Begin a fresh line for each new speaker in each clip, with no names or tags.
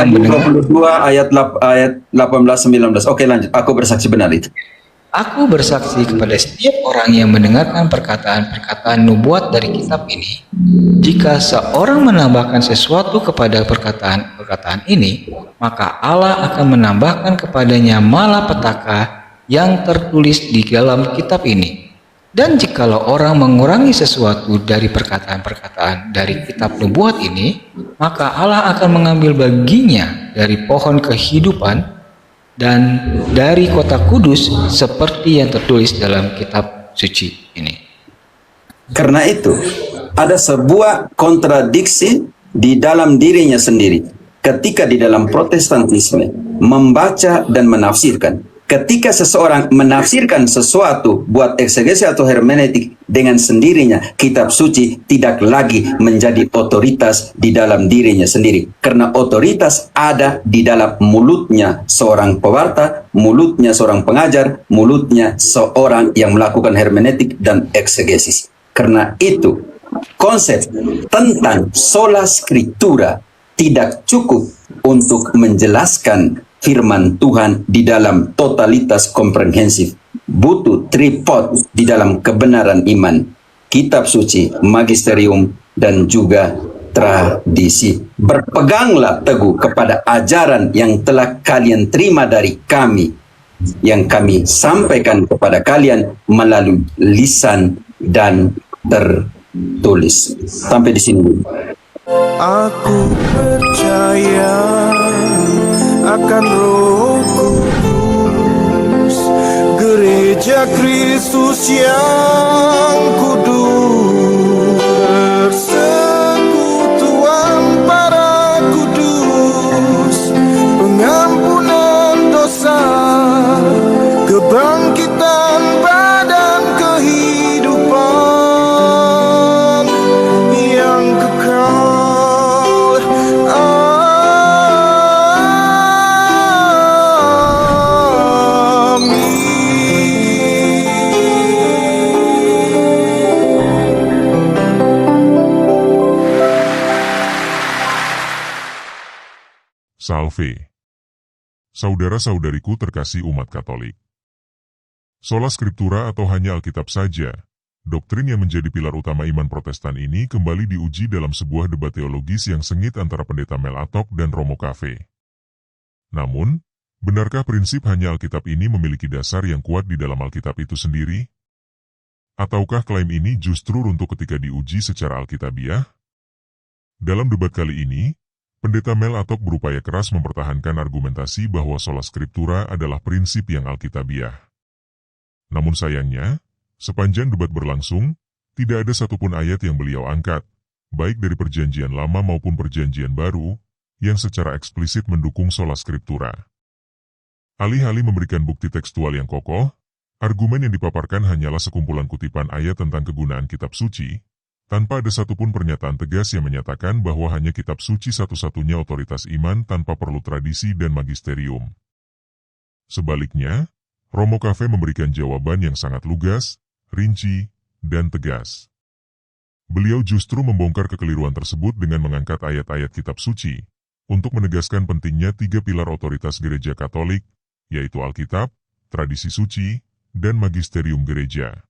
yang mendengar.
22 ayat 18-19. Oke, lanjut. Aku bersaksi benar itu.
Aku bersaksi kepada setiap orang yang mendengarkan perkataan-perkataan nubuat dari kitab ini, jika seorang menambahkan sesuatu kepada perkataan-perkataan ini, maka Allah akan menambahkan kepadanya malapetaka yang tertulis di dalam kitab ini. Dan jikalau orang mengurangi sesuatu dari perkataan-perkataan dari kitab nubuat ini, maka Allah akan mengambil baginya dari pohon kehidupan dan dari kota kudus seperti yang tertulis dalam kitab suci ini.
Karena itu, ada sebuah kontradiksi di dalam dirinya sendiri. Ketika di dalam Protestantisme membaca dan menafsirkan. Ketika seseorang menafsirkan sesuatu buat eksegesi atau hermeneutik dengan sendirinya, kitab suci tidak lagi menjadi otoritas di dalam dirinya sendiri. Karena otoritas ada di dalam mulutnya seorang pewarta, mulutnya seorang pengajar, mulutnya seorang yang melakukan hermeneutik dan eksegesis. Karena itu, konsep tentang sola scriptura tidak cukup untuk menjelaskan firman Tuhan di dalam totalitas komprehensif. Butuh tripod di dalam kebenaran iman, kitab suci, magisterium, dan juga tradisi. Berpeganglah teguh kepada ajaran yang telah kalian terima dari kami, yang kami sampaikan kepada kalian melalui lisan dan tertulis. Sampai di sini.
Aku percaya akan Roh Kudus, Gereja Kristus yang kudus, persekutuan para kudus, pengampunan dosa, kebangkitan badan, kehidupan yang kekal.
Salve. Saudara-saudariku terkasih umat Katolik. Sola Scriptura atau hanya Alkitab saja, doktrin yang menjadi pilar utama iman Protestan ini kembali diuji dalam sebuah debat teologis yang sengit antara pendeta Mel Atok dan Romo Cafe. Namun, benarkah prinsip hanya Alkitab ini memiliki dasar yang kuat di dalam Alkitab itu sendiri? Ataukah klaim ini justru runtuh ketika diuji secara alkitabiah? Dalam debat kali ini, Pendeta Mel Atok berupaya keras mempertahankan argumentasi bahwa sola scriptura adalah prinsip yang alkitabiah. Namun sayangnya, sepanjang debat berlangsung, tidak ada satupun ayat yang beliau angkat, baik dari Perjanjian Lama maupun Perjanjian Baru, yang secara eksplisit mendukung sola scriptura. Alih-alih memberikan bukti tekstual yang kokoh, argumen yang dipaparkan hanyalah sekumpulan kutipan ayat tentang kegunaan kitab suci, tanpa ada satupun pernyataan tegas yang menyatakan bahwa hanya kitab suci satu-satunya otoritas iman tanpa perlu tradisi dan magisterium. Sebaliknya, Romo Cafe memberikan jawaban yang sangat lugas, rinci, dan tegas. Beliau justru membongkar kekeliruan tersebut dengan mengangkat ayat-ayat kitab suci, untuk menegaskan pentingnya 3 pilar otoritas gereja Katolik, yaitu Alkitab, tradisi suci, dan magisterium gereja.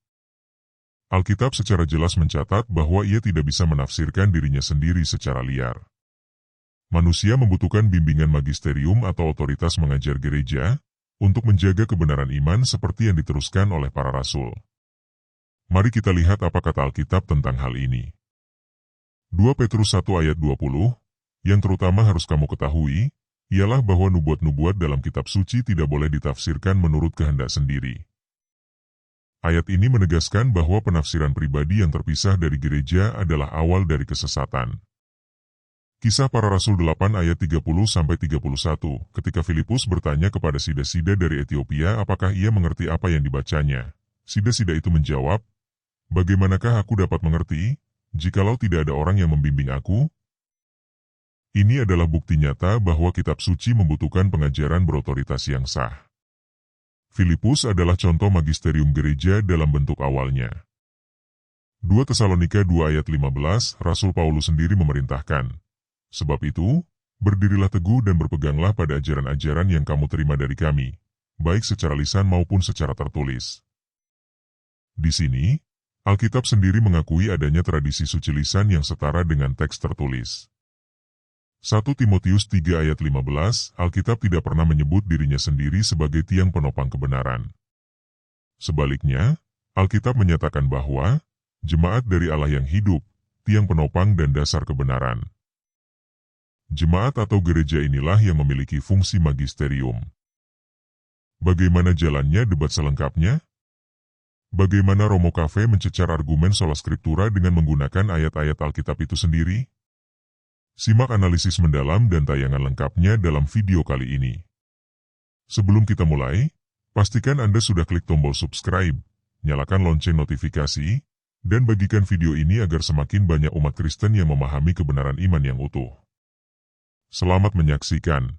Alkitab secara jelas mencatat bahwa ia tidak bisa menafsirkan dirinya sendiri secara liar. Manusia membutuhkan bimbingan magisterium atau otoritas mengajar gereja, untuk menjaga kebenaran iman seperti yang diteruskan oleh para rasul. Mari kita lihat apa kata Alkitab tentang hal ini. 2 Petrus 1 ayat 20, yang terutama harus kamu ketahui, ialah bahwa nubuat-nubuat dalam kitab suci tidak boleh ditafsirkan menurut kehendak sendiri. Ayat ini menegaskan bahwa penafsiran pribadi yang terpisah dari gereja adalah awal dari kesesatan. Kisah Para Rasul 8 ayat 30-31, ketika Filipus bertanya kepada Sida-Sida dari Ethiopia apakah ia mengerti apa yang dibacanya. Sida-Sida itu menjawab, "Bagaimanakah aku dapat mengerti, jikalau tidak ada orang yang membimbing aku?" Ini adalah bukti nyata bahwa kitab suci membutuhkan pengajaran berotoritas yang sah. Filipus adalah contoh magisterium gereja dalam bentuk awalnya. 2 Tesalonika 2 ayat 15, Rasul Paulus sendiri memerintahkan, "Sebab itu, Berdirilah teguh dan berpeganglah pada ajaran-ajaran yang kamu terima dari kami, baik secara lisan maupun secara tertulis. Di sini, Alkitab sendiri mengakui adanya tradisi suci lisan yang setara dengan teks tertulis. 1 Timotius 3 ayat 15, Alkitab tidak pernah menyebut dirinya sendiri sebagai tiang penopang kebenaran. Sebaliknya, Alkitab menyatakan bahwa jemaat dari Allah yang hidup, tiang penopang dan dasar kebenaran. Jemaat atau gereja inilah yang memiliki fungsi magisterium. Bagaimana jalannya debat selengkapnya? Bagaimana Romo Cafe mencecar argumen sola scriptura dengan menggunakan ayat-ayat Alkitab itu sendiri? Simak analisis mendalam dan tayangan lengkapnya dalam video kali ini. Sebelum kita mulai, pastikan Anda sudah klik tombol subscribe, nyalakan lonceng notifikasi, dan bagikan video ini agar semakin banyak umat Kristen yang memahami kebenaran iman yang utuh. Selamat menyaksikan.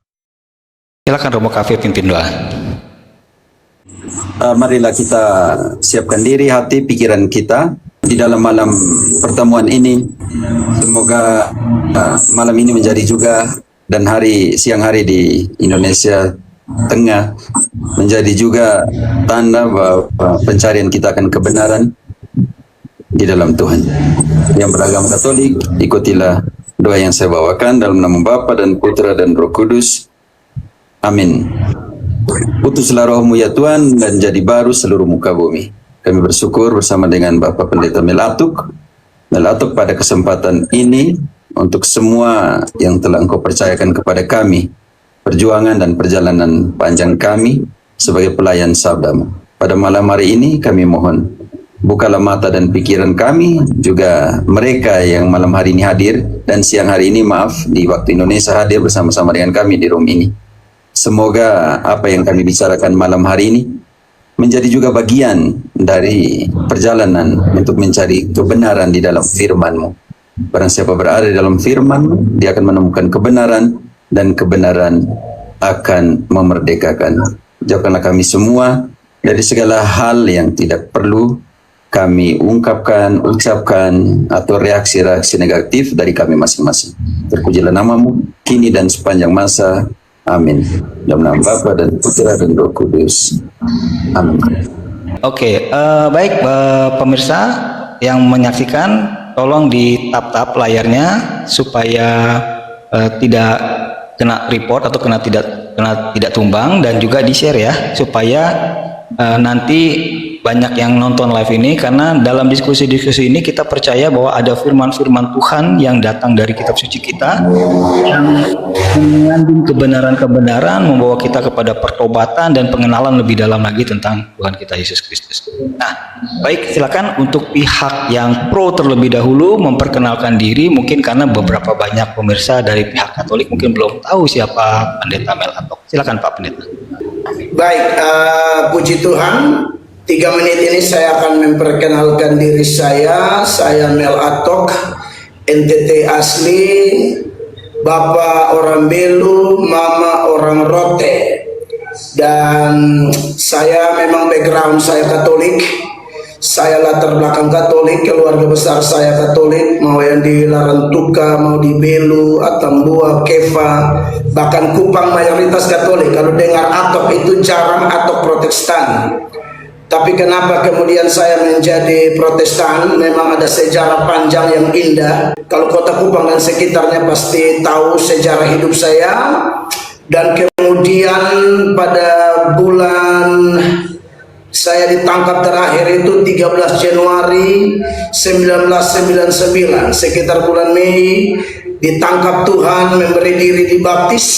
Silakan Romo Cafe pimpin doa.
Marilah kita siapkan diri, hati, pikiran kita di dalam malam pertemuan ini. Semoga malam ini menjadi juga dan siang hari di Indonesia Tengah menjadi juga tanda bahwa pencarian kita akan kebenaran di dalam Tuhan. Yang beragama Katolik, ikutilah doa yang saya bawakan dalam nama Bapa dan Putra dan Roh Kudus. Amin. Putuslah rohmu ya Tuhan dan jadi baru seluruh muka bumi. Kami bersyukur bersama dengan Bapak Pendeta Melatuk pada kesempatan ini untuk semua yang telah Engkau percayakan kepada kami, perjuangan dan perjalanan panjang kami sebagai pelayan sabdamu. Pada malam hari ini kami mohon, bukalah mata dan pikiran kami, juga mereka yang malam hari ini hadir dan siang hari ini di waktu Indonesia hadir bersama-sama dengan kami di room ini. Semoga apa yang kami bicarakan malam hari ini menjadi juga bagian dari perjalanan untuk mencari kebenaran di dalam firman-Mu. Barang siapa berada di dalam firman-Mu, dia akan menemukan kebenaran dan kebenaran akan memerdekakan. Jauhkanlah kami semua dari segala hal yang tidak perlu kami ungkapkan, ucapkan, atau reaksi-reaksi negatif dari kami masing-masing. Terpujilah nama-Mu, kini dan sepanjang masa. Amin. Dalam nama Bapa dan Putra dan Roh Kudus. Amin.
Oke, baik pemirsa yang menyaksikan, tolong di-tap layarnya supaya tidak kena report atau tidak tumbang, dan juga di-share ya supaya nanti banyak yang nonton live ini, karena dalam diskusi-diskusi ini kita percaya bahwa ada firman-firman Tuhan yang datang dari kitab suci kita yang mengandung kebenaran-kebenaran, membawa kita kepada pertobatan dan pengenalan lebih dalam lagi tentang Tuhan kita Yesus Kristus. Nah, baik, silakan untuk pihak yang pro terlebih dahulu memperkenalkan diri, mungkin karena beberapa banyak pemirsa dari pihak Katolik mungkin belum tahu siapa Pendeta Melatuk. Silakan Pak Pendeta.
Baik, puji Tuhan. 3 menit ini saya akan memperkenalkan diri saya. Saya Melatuk, NTT asli, Bapak orang Belu, Mama orang Rote. Dan saya memang background saya Katolik. Saya latar belakang Katolik, keluarga besar saya Katolik, mau yang di Larantuka, mau di Belu, Atambua, Kefa, bahkan Kupang mayoritas Katolik. Kalau dengar Atok itu jarang Atok Protestan. Tapi kenapa kemudian saya menjadi Protestan? Memang ada sejarah panjang yang indah. Kalau kota Kupang dan sekitarnya pasti tahu sejarah hidup saya. Dan kemudian pada bulan saya ditangkap terakhir itu 13 Januari 1999, sekitar bulan Mei, ditangkap Tuhan, memberi diri dibaptis,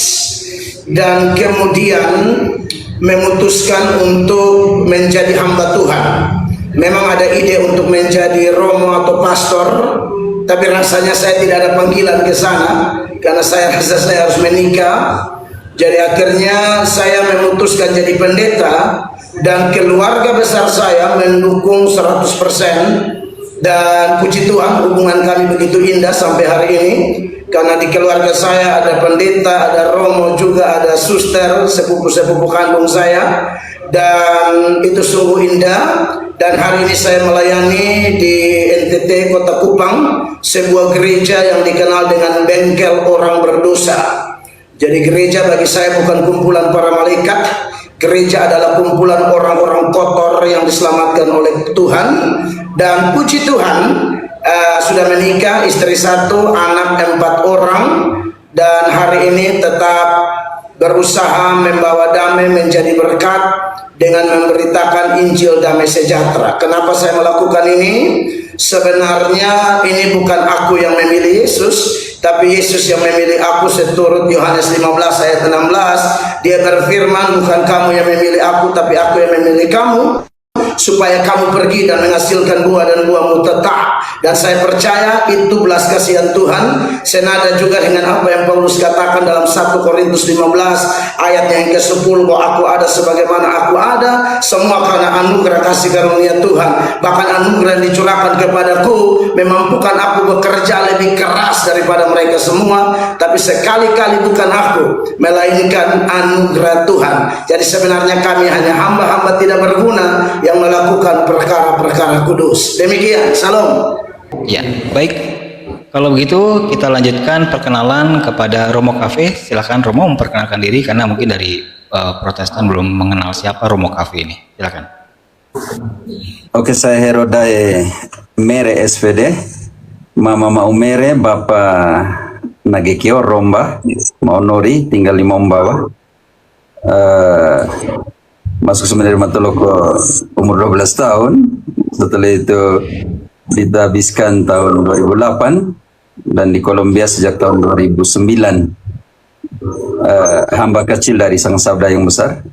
dan kemudian memutuskan untuk menjadi hamba Tuhan. Memang ada ide untuk menjadi romo atau pastor, tapi rasanya saya tidak ada panggilan ke sana karena saya rasa saya harus menikah. Jadi akhirnya saya memutuskan jadi pendeta, dan keluarga besar saya mendukung 100%. Dan puji Tuhan hubungan kami begitu indah sampai hari ini, karena di keluarga saya ada pendeta, ada romo, juga ada suster, sepupu-sepupu kandung saya, dan itu sungguh indah. Dan hari ini saya melayani di NTT Kota Kupang, sebuah gereja yang dikenal dengan bengkel orang berdosa. Jadi gereja bagi saya bukan kumpulan para malaikat. Gereja adalah kumpulan orang-orang kotor yang diselamatkan oleh Tuhan. Dan puji Tuhan, sudah menikah, istri 1, anak 4 orang, dan hari ini tetap berusaha membawa damai menjadi berkat dengan memberitakan Injil damai sejahtera. Kenapa saya melakukan ini? Sebenarnya ini bukan aku yang memilih Yesus, tapi Yesus yang memilih aku seturut Yohanes 15 ayat 16. Dia berfirman, bukan kamu yang memilih aku, tapi aku yang memilih kamu, supaya kamu pergi dan menghasilkan buah dan buahmu tetap. Dan saya percaya itu belas kasihan Tuhan, senada juga dengan apa yang Paulus katakan dalam 1 Korintus 15 ayat yang ke-10, bahwa aku ada sebagaimana aku ada, semua karena anugerah kasih karunia Tuhan. Bahkan anugerah yang dicurahkan kepadaku memampukan aku bekerja lebih keras daripada mereka semua, tapi sekali-kali bukan aku, melainkan anugerah Tuhan. Jadi sebenarnya kami hanya hamba-hamba tidak berguna yang melakukan perkara-perkara kudus. Demikian, salam.
Ya, baik. Kalau begitu kita lanjutkan perkenalan kepada Romo Cafe. Silakan Romo memperkenalkan diri karena mungkin dari Protestan belum mengenal siapa Romo Cafe ini. Silakan.
Oke, saya Herodae Mere SPD, Mama Mau Mere, Bapak Nagekio Romba, Mau Nori, tinggal di Mombawa. Masuk seminari Matuloko umur 12 tahun. Setelah itu dihabiskan tahun 2008 dan di Kolombia sejak tahun 2009. Hamba kecil dari Sang Sabda yang besar,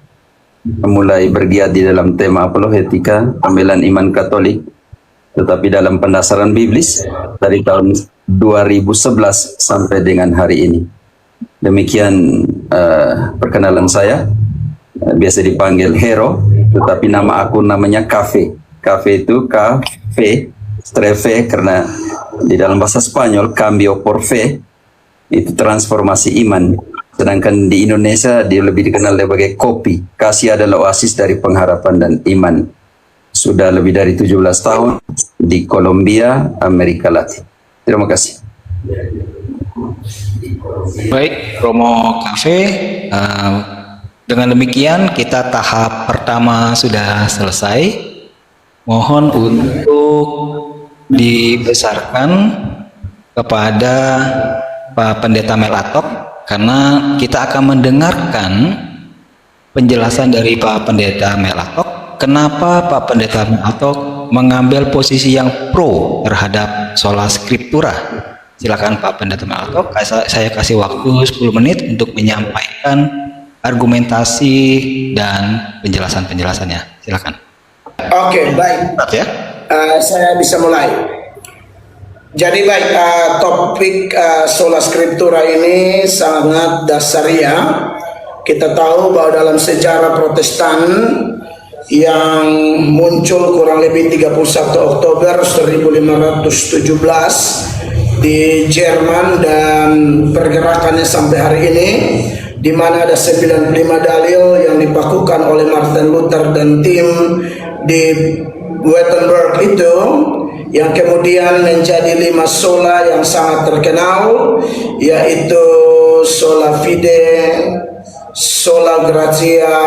mulai bergiat di dalam tema apologetika, pembelaan iman Katolik, tetapi dalam pendasaran biblis dari tahun 2011 sampai dengan hari ini. Demikian perkenalan saya. Biasa dipanggil Hero, tetapi nama aku namanya Cafe. Cafe itu cafe, strefe, karena di dalam bahasa Spanyol cambio por fe itu transformasi iman. Sedangkan di Indonesia dia lebih dikenal sebagai kopi. Kasih adalah oasis dari pengharapan dan iman. Sudah lebih dari 17 tahun di Kolombia, Amerika Latin. Terima kasih.
Baik, Romo Cafe. Dengan demikian kita tahap pertama sudah selesai. Mohon untuk dibesarkan kepada Pak Pendeta Melatok, karena kita akan mendengarkan penjelasan dari Pak Pendeta Melatok. Kenapa Pak Pendeta Melatok mengambil posisi yang pro terhadap sola scriptura? Silakan Pak Pendeta Melatok. Saya kasih waktu 10 menit untuk menyampaikan argumentasi dan penjelasan-penjelasannya. Silakan.
Oke, baik.
Ya.
Saya bisa mulai. Jadi baik, topik sola scriptura ini sangat dasaria. Kita tahu bahwa dalam sejarah Protestan yang muncul kurang lebih 31 Oktober 1517 di Jerman dan pergerakannya sampai hari ini, di mana ada 95 dalil yang dibakukan oleh Martin Luther dan tim di Wittenberg itu, yang kemudian menjadi 5 sola yang sangat terkenal, yaitu sola fide, sola gratia,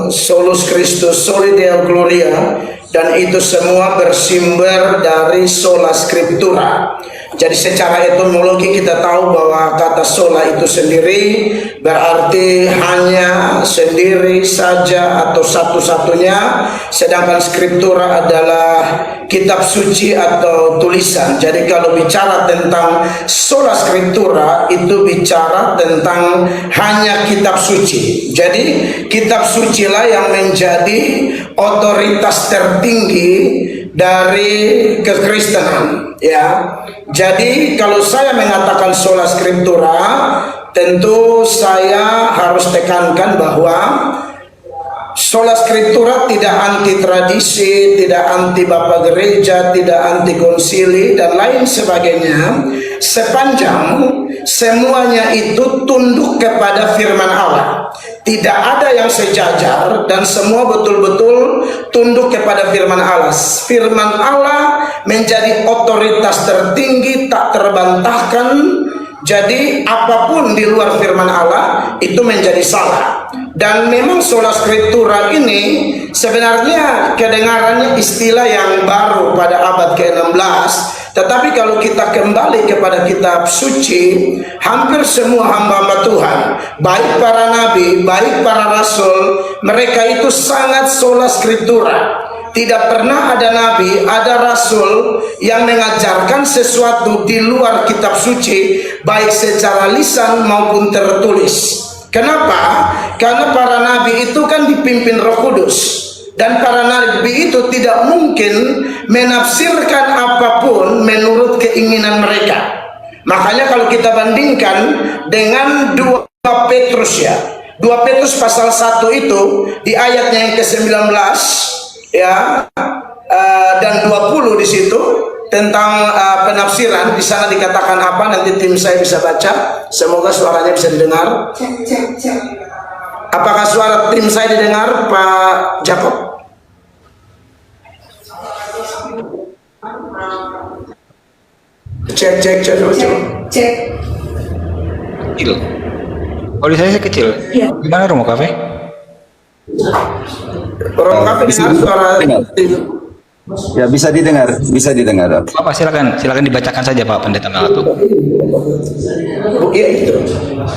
solus Christus, soli Deo gloria, dan itu semua bersumber dari sola scriptura. Jadi secara etimologi kita tahu bahwa kata sola itu sendiri berarti hanya, sendiri saja, atau satu-satunya, sedangkan scriptura adalah kitab suci atau tulisan. Jadi kalau bicara tentang sola scriptura itu bicara tentang hanya kitab suci. Jadi kitab suci lah yang menjadi otoritas tertinggi dari kekristenan, ya. Jadi kalau saya mengatakan sola scriptura, tentu saya harus tekankan bahwa sola scriptura tidak anti tradisi, tidak anti bapak gereja, tidak anti konsili dan lain sebagainya, sepanjang semuanya itu tunduk kepada firman Allah. Tidak ada yang sejajar dan semua betul-betul tunduk kepada firman Allah. Firman Allah menjadi otoritas tertinggi, tak terbantahkan, Jadi apapun di luar firman Allah itu menjadi salah. Dan memang sola scriptura ini sebenarnya kedengarannya istilah yang baru pada abad ke-16. Tetapi kalau kita kembali kepada kitab suci, hampir semua hamba-hamba Tuhan, baik para nabi, baik para rasul, mereka itu sangat sola scriptura. Tidak pernah ada nabi, ada rasul yang mengajarkan sesuatu di luar kitab suci, baik secara lisan maupun tertulis. Kenapa? Karena para nabi itu kan dipimpin Roh Kudus. Dan para nabi itu tidak mungkin menafsirkan apapun menurut keinginan mereka. Makanya kalau kita bandingkan dengan 2 Petrus ya, 2 Petrus pasal 1 itu di ayatnya yang ke-19 ya, dan 20 di situ tentang penafsiran. Di sana dikatakan apa? Nanti tim saya bisa baca. Semoga suaranya bisa didengar. Apakah suara tim saya didengar, Pak Jacob? Cek.
Kecil. Kalau di saya kecil.
Iya.
Gimana Romo Cafe?
Orang kafe dengar suara tim.
Ya, bisa didengar.
Bapak silakan dibacakan saja Pak Pendeta Melato.
Iya itu.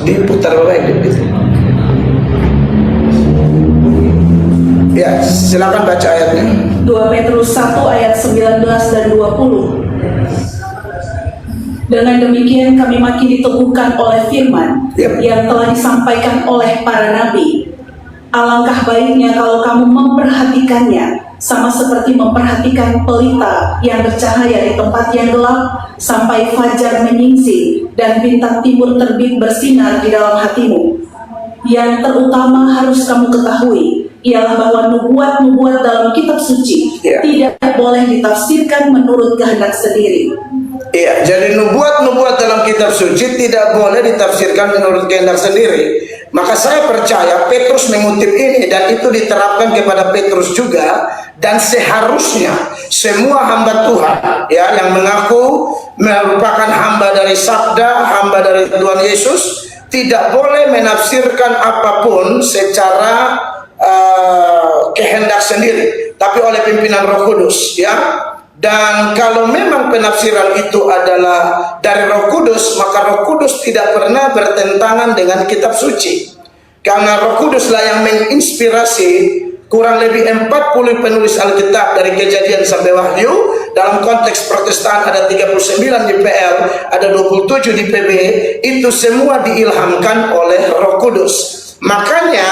Diputar balik. Ya, silakan baca ayatnya.
2 Petrus 1 ayat 19 dan 20. Dengan demikian kami makin diteguhkan oleh firman
Yep.
yang telah disampaikan oleh para nabi. Alangkah baiknya kalau kamu memperhatikannya sama seperti memperhatikan pelita yang bercahaya di tempat yang gelap sampai fajar menyingsing dan bintang timur terbit bersinar di dalam hatimu. Yang terutama harus kamu ketahui ialah bahwa nubuat-nubuat dalam kitab suci
Ya.
tidak boleh ditafsirkan menurut kehendak sendiri.
Iya, jadi nubuat-nubuat dalam kitab suci tidak boleh ditafsirkan menurut kehendak sendiri. Maka saya percaya Petrus mengutip ini dan itu diterapkan kepada Petrus juga, dan seharusnya semua hamba Tuhan ya yang mengaku merupakan hamba dari sabda, hamba dari Tuhan Yesus, tidak boleh menafsirkan apapun secara kehendak sendiri, tapi oleh pimpinan Roh Kudus ya. Dan kalau memang penafsiran itu adalah dari Roh Kudus, maka Roh Kudus tidak pernah bertentangan dengan kitab suci. Karena Roh Kuduslah yang menginspirasi kurang lebih 40 penulis Alkitab dari Kejadian sampai Wahyu. Dalam konteks Protestan ada 39 di PL, ada 27 di PB. Itu semua diilhamkan oleh Roh Kudus. Makanya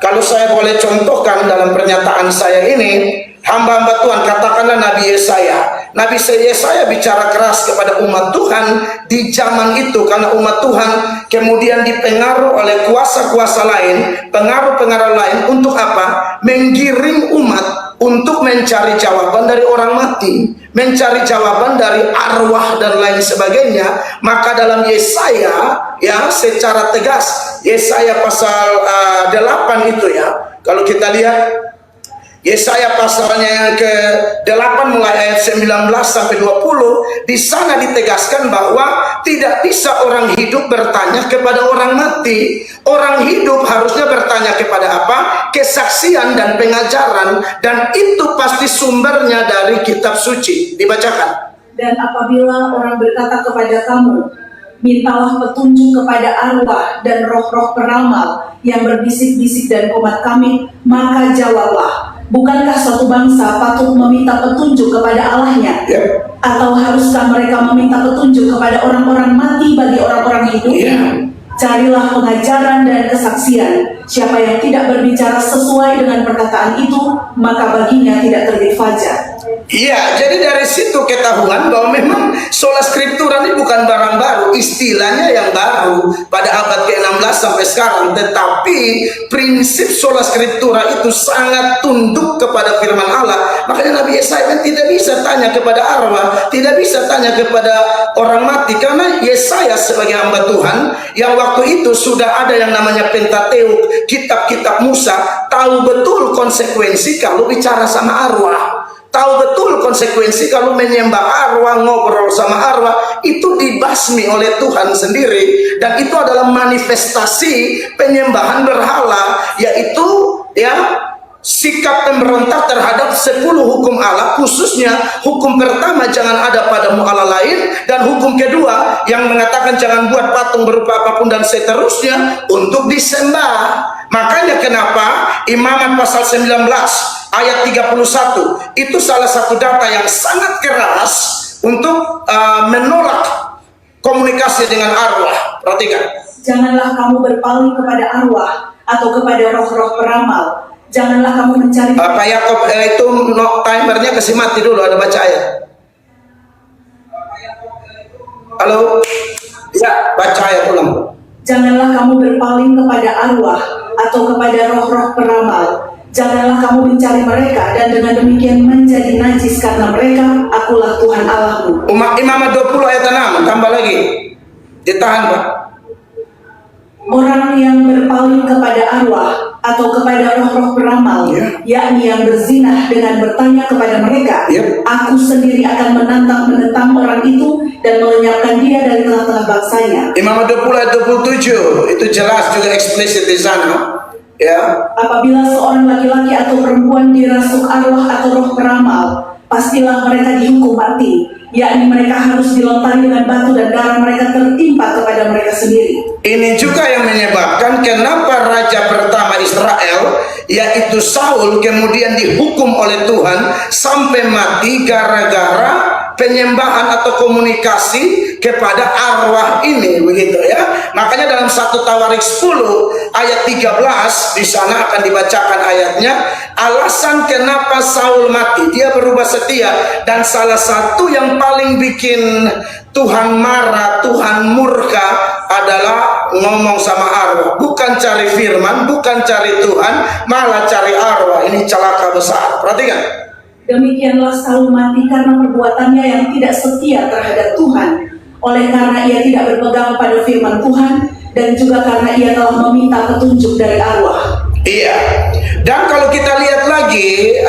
kalau saya boleh contohkan dalam pernyataan saya ini, hamba-hamba Tuhan, katakanlah Nabi Yesaya. Nabi Yesaya bicara keras kepada umat Tuhan di zaman itu, karena umat Tuhan kemudian dipengaruhi oleh kuasa-kuasa lain, pengaruh-pengaruh lain untuk apa? Menggiring umat untuk mencari jawaban dari orang mati, mencari jawaban dari arwah dan lain sebagainya. Maka dalam Yesaya ya secara tegas, Yesaya pasal 8 itu ya, kalau kita lihat Yesaya pasalnya yang ke-8 mulai ayat 19 sampai 20, di sana ditegaskan bahwa tidak bisa orang hidup bertanya kepada orang mati. Orang hidup harusnya bertanya kepada apa? Kesaksian dan pengajaran, dan itu pasti sumbernya dari kitab suci. Dibacakan.
Dan apabila orang berkata kepada kamu, mintalah petunjuk kepada arwah dan roh-roh peramal yang berbisik-bisik dan komat kami, maka jawablah, bukankah suatu bangsa patut meminta petunjuk kepada Allahnya? Atau haruskah mereka meminta petunjuk kepada orang-orang mati bagi orang-orang hidup? Carilah pengajaran dan kesaksian. Siapa yang tidak berbicara sesuai dengan perkataan itu, maka baginya tidak terbit fajar.
Iya, jadi dari situ ketahuan bahwa memang sola scriptura ini bukan barang baru, istilahnya yang baru pada abad ke-16 sampai sekarang. Tetapi prinsip sola scriptura itu sangat tunduk kepada firman Allah. Makanya Nabi Yesaya kan tidak bisa tanya kepada arwah, tidak bisa tanya kepada orang mati, karena Yesaya sebagai hamba Tuhan yang waktu itu sudah ada yang namanya Pentateuk, kitab-kitab Musa, tahu betul konsekuensi kalau bicara sama arwah. tahu betul konsekuensi kalau menyembah arwah, ngobrol sama arwah, itu dibasmi oleh Tuhan sendiri, dan itu adalah manifestasi penyembahan berhala, yaitu ya sikap pemberontak terhadap 10 hukum Allah, khususnya hukum pertama jangan ada padamu Allah lain, dan hukum kedua yang mengatakan jangan buat patung berupa apapun dan seterusnya untuk disembah. Makanya kenapa Imamat pasal 19 ayat 31 itu salah satu data yang sangat keras untuk menolak komunikasi dengan arwah. Perhatikan.
Janganlah kamu berpaling kepada arwah atau kepada roh-roh peramal. Janganlah kamu mencari
Pak Yakob itu timernya kasih mati dulu, ada baca ayat. Halo? Ya, baca ayat ulang.
Janganlah kamu berpaling kepada arwah atau kepada roh-roh peramal. Janganlah kamu mencari mereka dan dengan demikian menjadi najis karena mereka, akulah Tuhan Allahmu.
Imamat 20 ayat 6, tambah lagi. Ditahan, Pak.
Orang yang berpaling kepada arwah atau kepada roh-roh peramal, yakni yang berzinah dengan bertanya kepada mereka, aku sendiri akan menentang orang itu dan melenyapkan dia dari tengah-tengah bangsanya.
Imamat 20 ayat 27, itu jelas juga eksplisit di sana. Ya.
Apabila seorang laki-laki atau perempuan dirasuk arwah atau roh peramal, pastilah mereka dihukum mati, yakni mereka harus dilempari dengan batu dan darah mereka tertimpa kepada mereka sendiri.
Ini juga yang menyebabkan kenapa raja pertama Israel, yaitu Saul, kemudian dihukum oleh Tuhan sampai mati gara-gara penyembahan atau komunikasi kepada arwah ini, begitu ya. Makanya dalam 1 Tawarik 10 ayat 13 di sana akan dibacakan ayatnya, alasan kenapa Saul mati, dia berubah setia, dan salah satu yang paling bikin Tuhan marah, Tuhan murka adalah ngomong sama arwah, bukan cari firman, bukan cari Tuhan, malah cari arwah. Ini celaka besar. Perhatikan.
Demikianlah Saul mati karena perbuatannya yang tidak setia terhadap Tuhan, oleh karena ia tidak berpegang pada firman Tuhan, dan juga karena ia telah meminta petunjuk dari arwah.
Iya. Dan kalau kita lihat lagi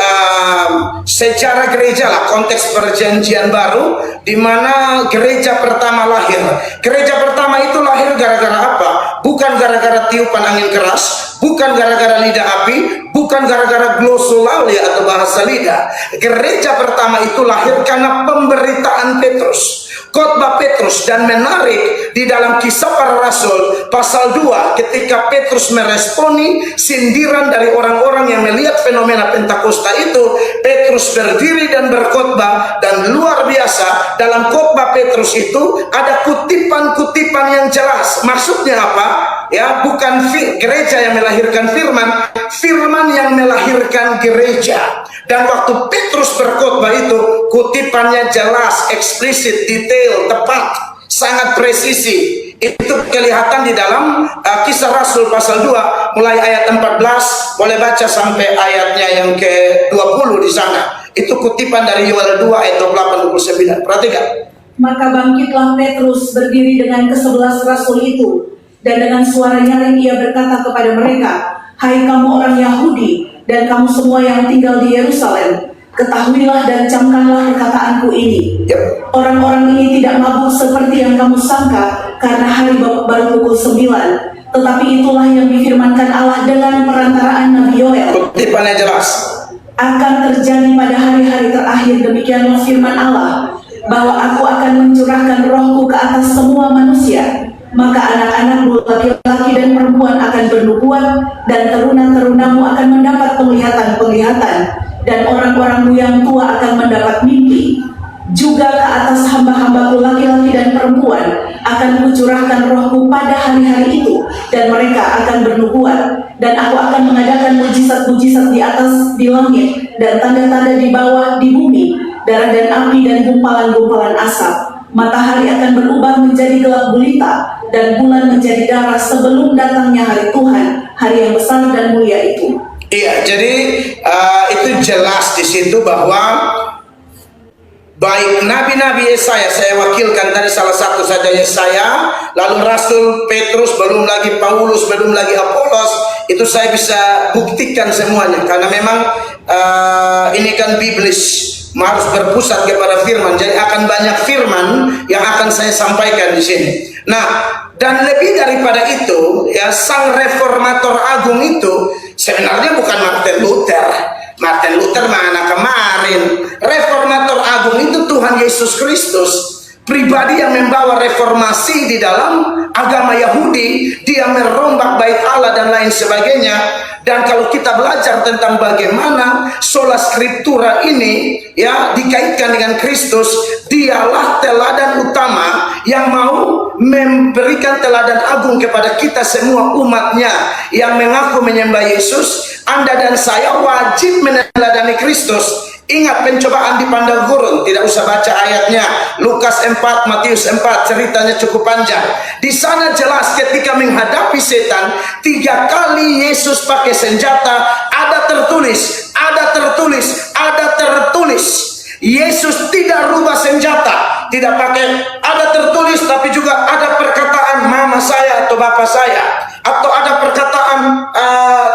sejarah gereja lah, konteks perjanjian baru, di mana gereja pertama lahir. Gereja pertama itu lahir gara-gara apa? Bukan gara-gara tiupan angin keras, bukan gara-gara lidah api, bukan gara-gara glossolalia atau bahasa lidah. Gereja pertama itu lahir karena pemberitaan Petrus, khotbah Petrus. Dan menarik, di dalam Kisah Para Rasul pasal 2, ketika Petrus meresponi sindiran dari orang-orang yang melihat fenomena Pentakosta itu, Petrus berdiri dan berkhotbah, dan luar biasa dalam khotbah Petrus itu ada kutipan-kutipan yang jelas. Maksudnya apa? Ya, bukan gereja yang melahirkan firman, firman yang melahirkan gereja. Dan waktu Petrus berkhotbah itu, kutipannya jelas, eksplisit, detail, tepat, sangat presisi. Itu kelihatan di dalam Kisah Rasul pasal 2 mulai ayat 14, boleh baca sampai ayatnya yang ke-20 di sana. Itu kutipan dari Yoel 2 ayat 28-29. Perhatikan.
Maka bangkitlah Petrus berdiri dengan ke-11 rasul itu, dan dengan suara nyaring ia berkata kepada mereka, hai kamu orang Yahudi, dan kamu semua yang tinggal di Yerusalem, ketahuilah dan camkanlah perkataanku ini. Orang-orang ini tidak mabuk seperti yang kamu sangka, karena hari baru pukul 9. Tetapi itulah yang difirmankan Allah dengan perantaraan Nabi Yoel.
Kutipannya jelas.
Akan terjadi pada hari-hari terakhir, demikianlah firman Allah, bahwa aku akan mencurahkan rohku ke atas semua manusia. Maka anak-anakmu laki-laki dan perempuan akan bernubuat, dan teruna-terunamu akan mendapat penglihatan-penglihatan, dan orang-orangmu yang tua akan mendapat mimpi. Juga ke atas hamba-hambaku laki-laki dan perempuan akan kucurahkan rohku pada hari-hari itu, dan mereka akan bernubuat. Dan aku akan mengadakan mujizat-mujizat di atas di langit, dan tanda-tanda di bawah di bumi, darah dan api dan gumpalan-gumpalan asap. Matahari akan berubah menjadi gelap gulita, dan bulan menjadi darah sebelum datangnya hari Tuhan, hari yang besar dan mulia itu.
Iya, jadi itu jelas di situ bahwa baik nabi-nabi Yesaya, saya wakilkan tadi salah satu saja Yesaya, lalu Rasul Petrus, belum lagi Paulus, belum lagi Apolos, itu saya bisa buktikan semuanya, karena memang ini kan biblis. harus berpusat kepada firman. Jadi akan banyak firman yang akan saya sampaikan di sini. Nah, dan lebih daripada itu, ya, sang reformator agung itu sebenarnya bukan Martin Luther. Martin Luther mana kemarin. Reformator agung itu Tuhan Yesus Kristus, pribadi yang membawa reformasi di dalam agama Yahudi. Dia merombak bait Allah dan lain sebagainya. Dan kalau kita belajar tentang bagaimana sola scriptura ini, ya, dikaitkan dengan Kristus, dialah teladan utama yang mau memberikan teladan agung kepada kita semua umatnya yang mengaku menyembah Yesus. Anda dan saya wajib meneladani Kristus. Ingat pencobaan di padang gurun, tidak usah baca ayatnya. Lukas 4, Matius 4, ceritanya cukup panjang. Di sana jelas ketika menghadapi setan, 3 kali Yesus pakai senjata. Ada tertulis, ada tertulis, ada tertulis. Yesus tidak rubah senjata, tidak pakai ada tertulis, tapi juga ada perkataan mama saya atau bapak saya, atau ada perkataan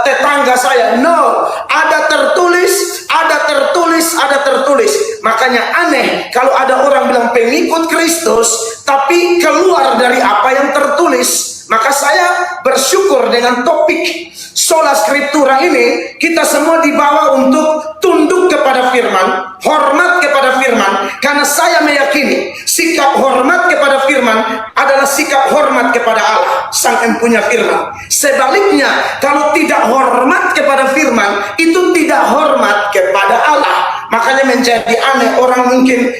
tetangga saya. No, ada tertulis, ada tertulis, ada tertulis. Makanya aneh kalau ada orang bilang pengikut Kristus tapi keluar dari apa yang tertulis. Maka saya bersyukur dengan topik sola scriptura ini, kita semua dibawa untuk tunduk kepada firman, hormat kepada firman, karena saya meyakini sikap hormat kepada firman adalah sikap hormat kepada Allah, Sang Empunya firman. Sebaliknya, kalau tidak hormat kepada firman, itu tidak hormat kepada Allah. Makanya menjadi aneh, orang mungkin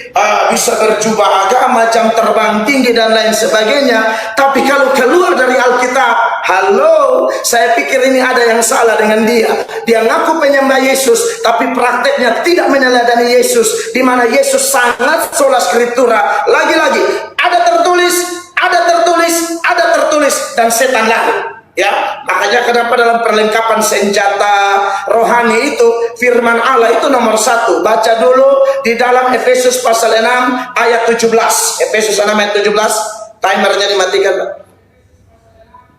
bisa berjubah agama, jam terbang tinggi dan lain sebagainya, tapi kalau keluar dari Alkitab, halo, saya pikir ini ada yang salah dengan dia. Dia ngaku penyembah Yesus, tapi prakteknya tidak meneladani Yesus, di mana Yesus sangat sola scriptura. Lagi-lagi, ada tertulis, ada tertulis, ada tertulis, dan setan lari. Ya, makanya kenapa dalam perlengkapan senjata rohani itu firman Allah itu nomor 1. Baca dulu di dalam Efesus pasal 6 ayat 17. Efesus 6 ayat 17. Timernya dimatikan, Pak.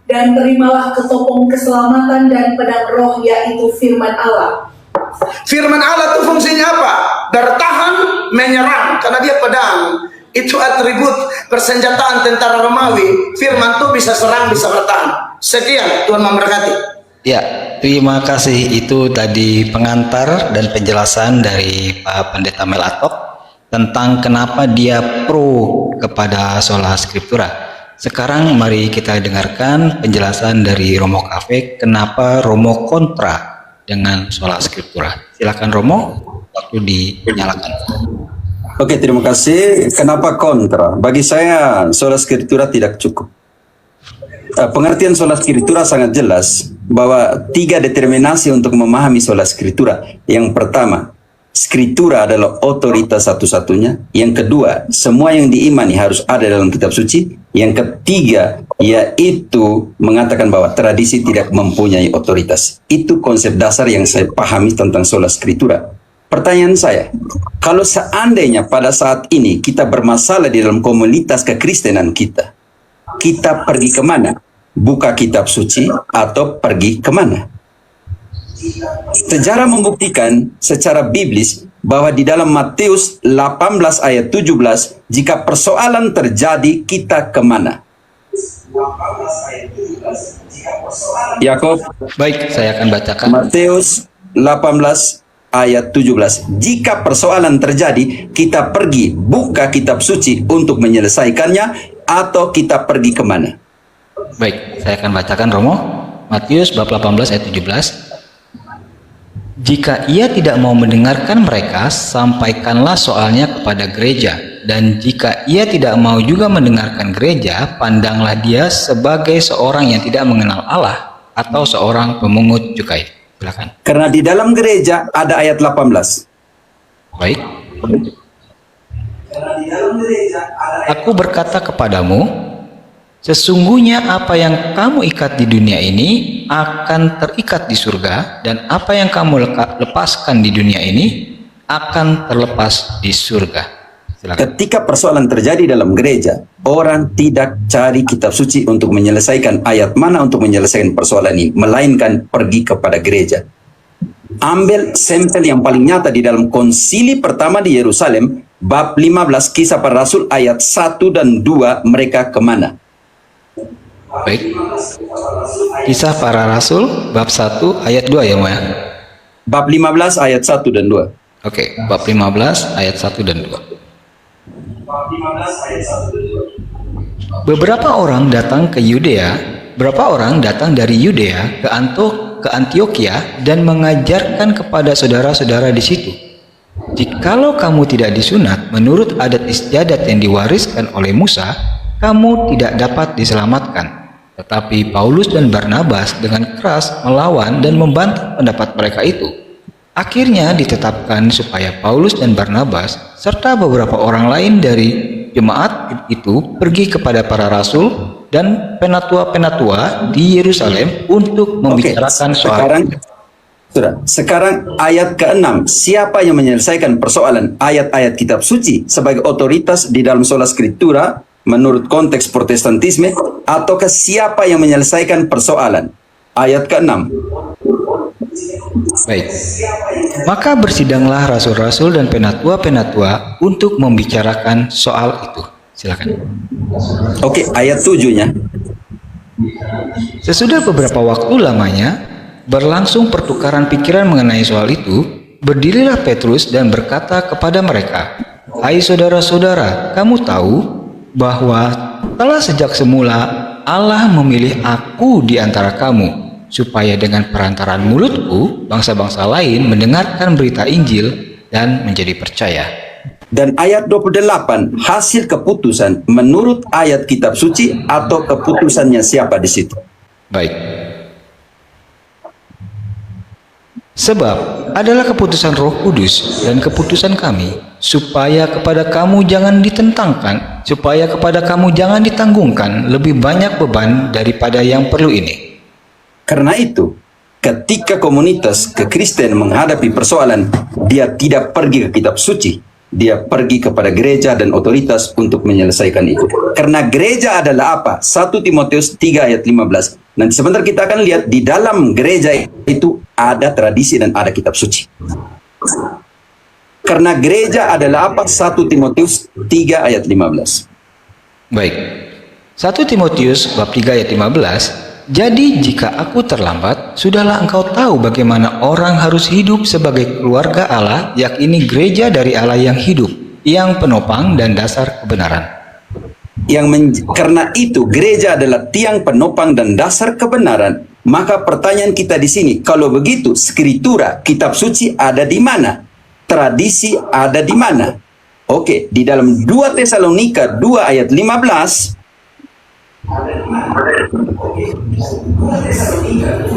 Dan terimalah ketopong keselamatan dan pedang roh, yaitu firman Allah.
Firman Allah itu fungsinya apa? Bertahan, menyerang, karena dia pedang. Itu atribut persenjataan tentara Romawi. Firman itu bisa serang, bisa bertahan. Sekian, Tuhan memberkati.
Ya, terima kasih. Itu tadi pengantar dan penjelasan dari Pak Pendeta Mel Atok tentang kenapa dia pro kepada sola scriptura. Sekarang mari kita dengarkan penjelasan dari Romo Cafe kenapa Romo kontra dengan sola scriptura. Silakan Romo, waktu dinyalakan.
Oke, terima kasih. Kenapa kontra? Bagi saya, sola scriptura tidak cukup. Pengertian sola scriptura sangat jelas bahwa 3 determinasi untuk memahami sola scriptura. Yang pertama, scriptura adalah otoritas satu-satunya. Yang kedua, semua yang diimani harus ada dalam kitab suci. Yang ketiga, yaitu mengatakan bahwa tradisi tidak mempunyai otoritas. Itu konsep dasar yang saya pahami tentang sola scriptura. Pertanyaan saya, kalau seandainya pada saat ini kita bermasalah di dalam komunitas kekristenan kita, kita pergi kemana? Buka kitab suci atau pergi kemana? Sejarah membuktikan secara biblis bahwa di dalam Matius 18 ayat 17, jika persoalan terjadi, kita kemana? Yakob,
Baik, saya akan bacakan.
Matius 18 ayat 17. Jika persoalan terjadi, kita pergi buka kitab suci untuk menyelesaikannya, atau kita pergi kemana?
Baik, saya akan bacakan Romo. Matius bab 18 ayat 17. Jika ia tidak mau mendengarkan mereka, sampaikanlah soalnya kepada gereja. Dan jika ia tidak mau juga mendengarkan gereja, pandanglah dia sebagai seorang yang tidak mengenal Allah atau seorang pemungut cukai. Silakan.
Karena di dalam gereja ada ayat 18.
Baik. Aku berkata kepadamu, sesungguhnya apa yang kamu ikat di dunia ini akan terikat di surga, dan apa yang kamu lepaskan di dunia ini akan terlepas di surga. Silakan.
Ketika persoalan terjadi dalam gereja, orang tidak cari kitab suci untuk menyelesaikan ayat mana untuk menyelesaikan persoalan ini, melainkan pergi kepada gereja. Ambil sampel yang paling nyata di dalam konsili pertama di Yerusalem, bab 15 Kisah Para Rasul ayat 1 dan 2, mereka kemana?
Baik. Kisah Para Rasul bab 1 ayat 2 ya, Moya?
Bab 15 ayat 1 dan 2.
Oke, bab 15 ayat 1 dan 2. Beberapa orang datang ke Yudea, beberapa orang datang dari Yudea ke Antioquia dan mengajarkan kepada saudara-saudara di situ. Jikalau kamu tidak disunat menurut adat istiadat yang diwariskan oleh Musa, kamu tidak dapat diselamatkan. Tetapi Paulus dan Barnabas dengan keras melawan dan membantah pendapat mereka itu. Akhirnya ditetapkan supaya Paulus dan Barnabas serta beberapa orang lain dari jemaat itu pergi kepada para rasul dan penatua-penatua di Yerusalem untuk membicarakan soal.
Sekarang ayat ke-6. Siapa yang menyelesaikan persoalan ayat-ayat kitab suci sebagai otoritas di dalam sola scriptura menurut konteks protestantisme, ataukah siapa yang menyelesaikan persoalan? Ayat ke-6.
Baik. Maka bersidanglah rasul-rasul dan penatua-penatua untuk membicarakan soal itu. Silakan.
Oke, ayat 7-nya.
Sesudah beberapa waktu lamanya berlangsung pertukaran pikiran mengenai soal itu, berdirilah Petrus dan berkata kepada mereka, "Hai saudara-saudara, kamu tahu bahwa telah sejak semula Allah memilih aku di antara kamu, supaya dengan perantaraan mulutku bangsa-bangsa lain mendengarkan berita Injil dan menjadi percaya."
Dan ayat 28, hasil keputusan menurut ayat kitab suci atau keputusannya siapa di situ?
Baik. Sebab adalah keputusan Roh Kudus dan keputusan kami, supaya kepada kamu jangan ditentangkan, supaya kepada kamu jangan ditanggungkan lebih banyak beban daripada yang perlu ini.
Karena itu, ketika komunitas kekristen menghadapi persoalan, dia tidak pergi ke kitab suci. Dia pergi kepada gereja dan otoritas untuk menyelesaikan itu. Karena gereja adalah apa? 1 Timotius 3 ayat 15. Nanti sebentar kita akan lihat di dalam gereja itu ada tradisi dan ada kitab suci. Karena gereja adalah apa? 1 Timotius 3 ayat 15.
Baik. 1 Timotius bab 3 ayat 15. Jadi jika aku terlambat, sudahlah engkau tahu bagaimana orang harus hidup sebagai keluarga Allah, yakni gereja dari Allah yang hidup, yang penopang dan dasar kebenaran.
Karena itu gereja adalah tiang penopang dan dasar kebenaran. Maka pertanyaan kita di sini, kalau begitu skriptura, kitab suci ada di mana? Tradisi ada di mana? Oke, di dalam 2 Tesalonika 2 ayat 15.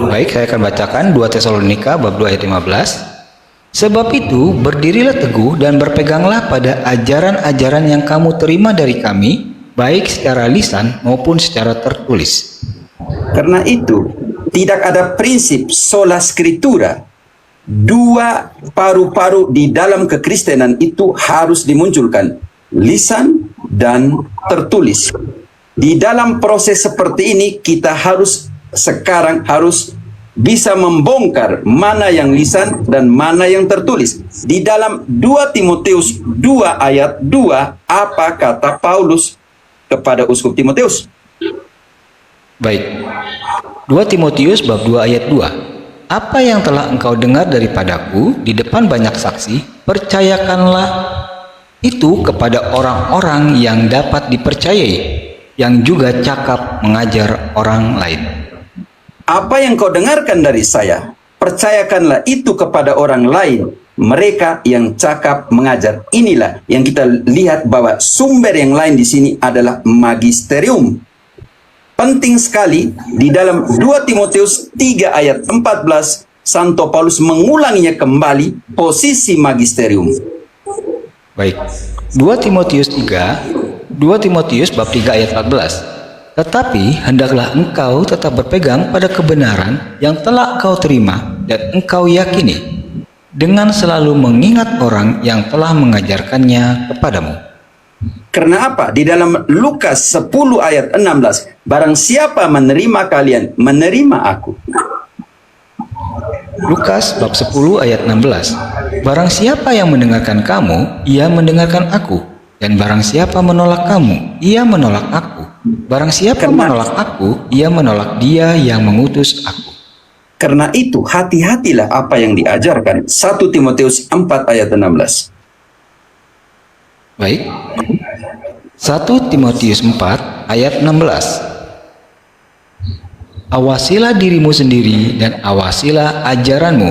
Baik, saya akan bacakan 2 Tesalonika bab 2 ayat 15. Sebab itu berdirilah teguh dan berpeganglah pada ajaran-ajaran yang kamu terima dari kami, baik secara lisan maupun secara tertulis.
Karena itu tidak ada prinsip sola scriptura. Dua paru-paru di dalam kekristenan itu harus dimunculkan, lisan dan tertulis. Di dalam proses seperti ini kita sekarang harus bisa membongkar mana yang lisan dan mana yang tertulis. Di dalam 2 Timotius 2 ayat 2, apa kata Paulus kepada uskup Timotius?
Baik. 2 Timotius bab 2 ayat 2. Apa yang telah engkau dengar daripadaku di depan banyak saksi, percayakanlah itu kepada orang-orang yang dapat dipercayai, yang juga cakap mengajar orang lain.
Apa yang kau dengarkan dari saya, percayakanlah itu kepada orang lain, mereka yang cakap mengajar. Inilah yang kita lihat bahwa sumber yang lain di sini adalah magisterium. Penting sekali di dalam 2 Timotius 3 ayat 14, Santo Paulus mengulanginya kembali posisi magisterium.
Baik. 2 Timotius bab 3 ayat 14. Tetapi hendaklah engkau tetap berpegang pada kebenaran yang telah engkau terima dan engkau yakini, dengan selalu mengingat orang yang telah mengajarkannya kepadamu.
Karena apa? Di dalam Lukas 10 ayat 16, barang siapa menerima kalian, menerima aku.
Lukas bab 10 ayat 16. Barang siapa yang mendengarkan kamu, ia mendengarkan aku. Dan barang siapa menolak kamu, ia menolak aku. Barang siapa menolak aku, ia menolak dia yang mengutus aku.
Karena itu, hati-hatilah apa yang diajarkan. 1 Timotius 4 ayat 16.
Baik. 1 Timotius 4 ayat 16. Awasilah dirimu sendiri dan awasilah ajaranmu.